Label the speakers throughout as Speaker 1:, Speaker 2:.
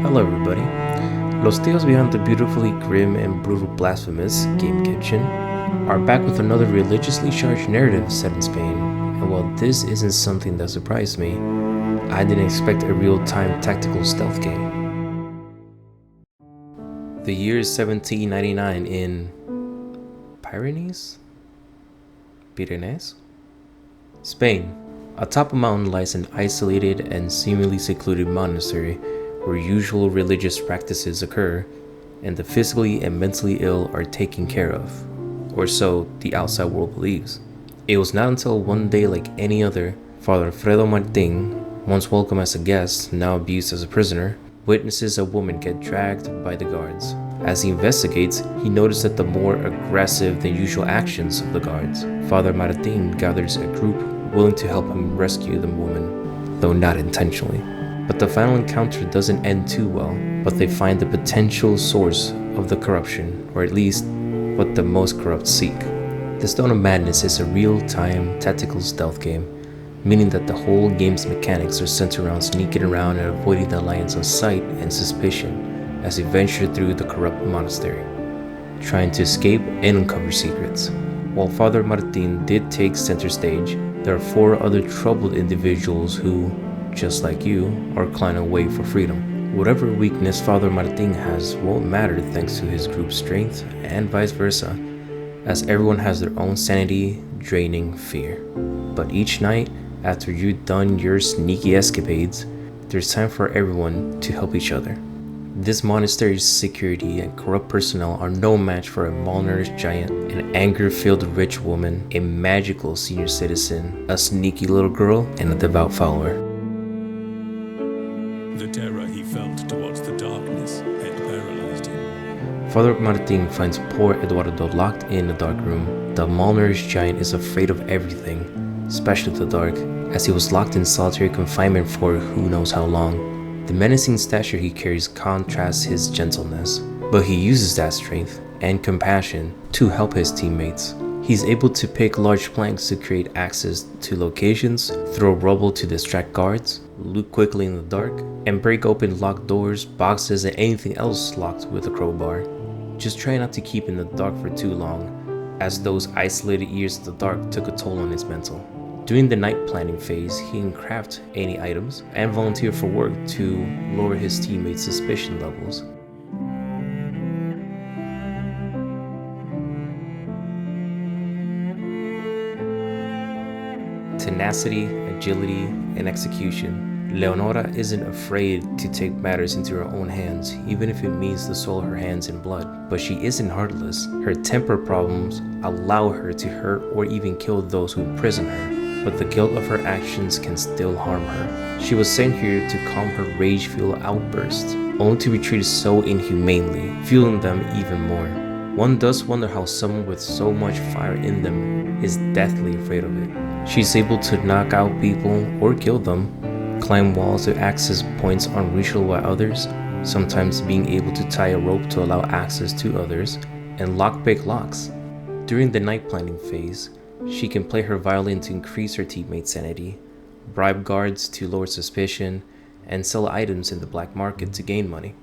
Speaker 1: Hello everybody. Los tíos behind the beautifully grim and brutal blasphemous Game Kitchen are back with another religiously charged narrative set in Spain, and while this isn't something that surprised me, I didn't expect a real-time tactical stealth game. The year is 1799 in Pyrenees? Spain. Atop a mountain lies an isolated and seemingly secluded monastery where usual religious practices occur and the physically and mentally ill are taken care of, or so the outside world believes. It was not until one day like any other, Father Alfredo Martin, once welcome as a guest, now abused as a prisoner, witnesses a woman get dragged by the guards. As he investigates, he notices that the more aggressive than usual actions of the guards. Father Martin gathers a group willing to help him rescue the woman, though not intentionally. But the final encounter doesn't end too well, but they find the potential source of the corruption, or at least what the most corrupt seek. The Stone of Madness is a real-time tactical stealth game, meaning that the whole game's mechanics are centered around sneaking around and avoiding the lines of sight and suspicion as you venture through the corrupt monastery, trying to escape and uncover secrets. While Father Martin did take center stage, there are 4 other troubled individuals who, just like you, are climbing away for freedom. Whatever weakness Father Martin has won't matter thanks to his group's strength, and vice versa, as everyone has their own sanity-draining fear. But each night, after you've done your sneaky escapades, there's time for everyone to help each other. This monastery's security and corrupt personnel are no match for a malnourished giant, an anger-filled rich woman, a magical senior citizen, a sneaky little girl, and a devout follower.
Speaker 2: The terror he felt towards the darkness had paralyzed him.
Speaker 1: Father Martin finds poor Eduardo locked in a dark room. The malnourished giant is afraid of everything, especially the dark, as he was locked in solitary confinement for who knows how long. The menacing stature he carries contrasts his gentleness, but he uses that strength and compassion to help his teammates. He's able to pick large planks to create access to locations, throw rubble to distract guards, loot quickly in the dark, and break open locked doors, boxes, and anything else locked with a crowbar. Just try not to keep in the dark for too long, as those isolated years of the dark took a toll on his mental. During the night planning phase, he can craft any items and volunteer for work to lower his teammates' suspicion levels. Tenacity, agility, and execution. Leonora isn't afraid to take matters into her own hands, even if it means to soil her hands in blood. But she isn't heartless. Her temper problems allow her to hurt or even kill those who imprison her, but the guilt of her actions can still harm her. She was sent here to calm her rage-fueled outbursts, only to be treated so inhumanely, fueling them even more. One does wonder how someone with so much fire in them is deathly afraid of it. She's able to knock out people or kill them, climb walls to access points unreachable by others, sometimes being able to tie a rope to allow access to others, and lockpick locks. During the night planning phase, she can play her violin to increase her teammates' sanity, bribe guards to lower suspicion, and sell items in the black market to gain money.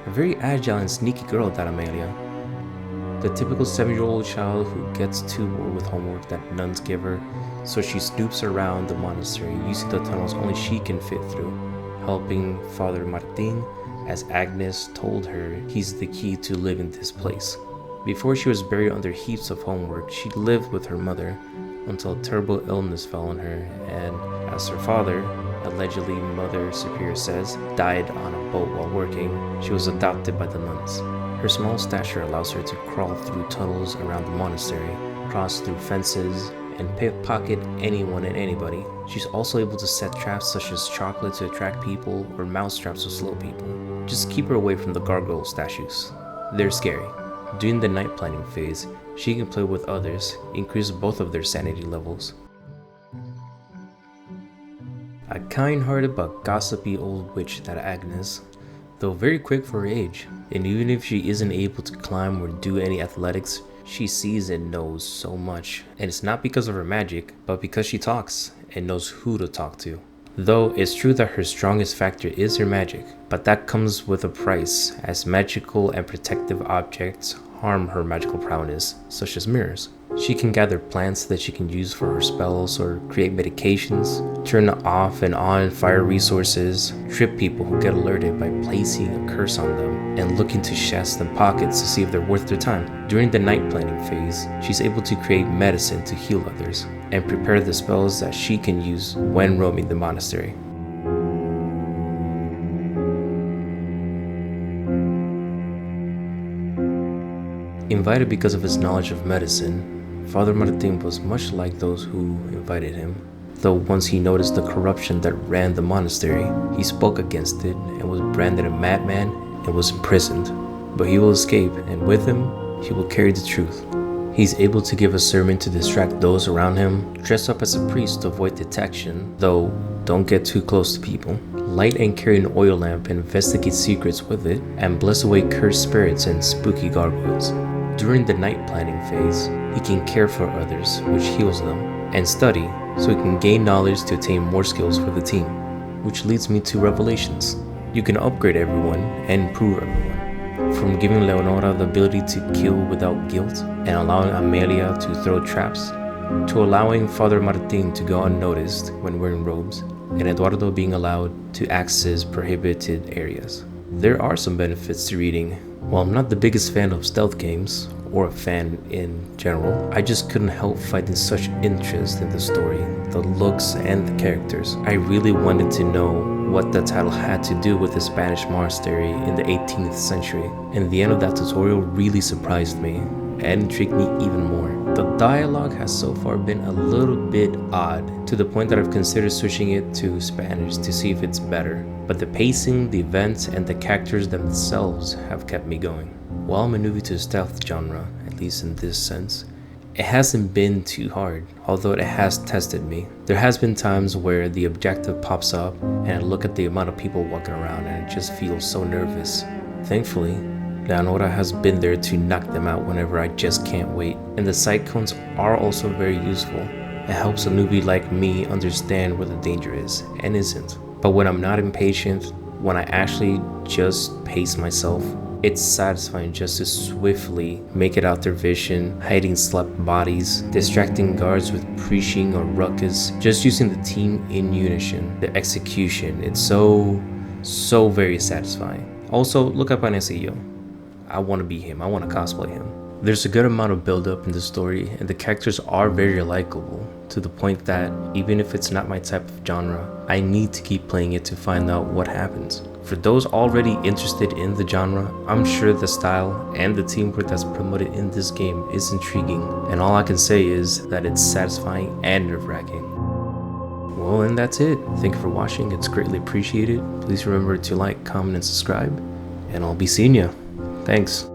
Speaker 1: A very agile and sneaky girl, that Amelia. The typical 7-year-old child who gets too bored with homework that nuns give her, so she snoops around the monastery using the tunnels only she can fit through, helping Father Martin, as Agnes told her he's the key to living this place. Before she was buried under heaps of homework, she lived with her mother until a terrible illness fell on her, and as her father, allegedly Mother Superior says, died on a boat while working, she was adopted by the nuns. Her small stature allows her to crawl through tunnels around the monastery, cross through fences, and pickpocket anyone and anybody. She's also able to set traps such as chocolate to attract people or mouse traps to slow people. Just keep her away from the gargoyle statues. They're scary. During the night planning phase, she can play with others, increase both of their sanity levels. A kind-hearted but gossipy old witch, that Agnes, though very quick for her age, and even if she isn't able to climb or do any athletics, She sees and knows so much, and it's not because of her magic, but because she talks and knows who to talk to. Though it's true that her strongest factor is her magic, but that comes with a price, as magical and protective objects harm her magical prowess, such as mirrors. She can gather plants that she can use for her spells or create medications, turn off and on fire resources, trip people who get alerted by placing a curse on them, and look into chests and pockets to see if they're worth their time. During the night planning phase, she's able to create medicine to heal others, and prepare the spells that she can use when roaming the monastery. Invited because of his knowledge of medicine, Father Martin was much like those who invited him. Though once he noticed the corruption that ran the monastery, he spoke against it and was branded a madman and was imprisoned. But he will escape, and with him, he will carry the truth. He's able to give a sermon to distract those around him, dress up as a priest to avoid detection, though don't get too close to people, light and carry an oil lamp and investigate secrets with it, and bless away cursed spirits and spooky gargoyles. During the night planning phase, he can care for others, which heals them, and study, so he can gain knowledge to attain more skills for the team. Which leads me to revelations. You can upgrade everyone and improve everyone. From giving Leonora the ability to kill without guilt, and allowing Amelia to throw traps, to allowing Father Martin to go unnoticed when wearing robes, and Eduardo being allowed to access prohibited areas. There are some benefits to reading. While I'm not the biggest fan of stealth games, or a fan in general, I just couldn't help finding such interest in the story, the looks, and the characters. I really wanted to know what the title had to do with the Spanish monastery in the 18th century, and the end of that tutorial really surprised me and intrigued me even more. The dialogue has so far been a little bit odd, to the point that I've considered switching it to Spanish to see if it's better, but the pacing, the events, and the characters themselves have kept me going. While I'm a newbie to the stealth genre, at least in this sense, it hasn't been too hard, although it has tested me. There has been times where the objective pops up and I look at the amount of people walking around and I just feel so nervous. Thankfully, Leonora has been there to knock them out whenever I just can't wait, and the sight cones are also very useful. It helps a newbie like me understand where the danger is and isn't. But when I'm not impatient, when I actually just pace myself, it's satisfying just to swiftly make it out their vision, hiding slept bodies, distracting guards with preaching or ruckus, just using the team in unison. The execution, it's so very satisfying. Also, look up Panecillo. I want to be him, I want to cosplay him. There's a good amount of build up in the story, and the characters are very likable, to the point that even if it's not my type of genre, I need to keep playing it to find out what happens. For those already interested in the genre, I'm sure the style and the teamwork that's promoted in this game is intriguing, and all I can say is that it's satisfying and nerve-wracking. Well, and that's it. Thank you for watching, it's greatly appreciated. Please remember to like, comment, and subscribe, and I'll be seeing ya. Thanks.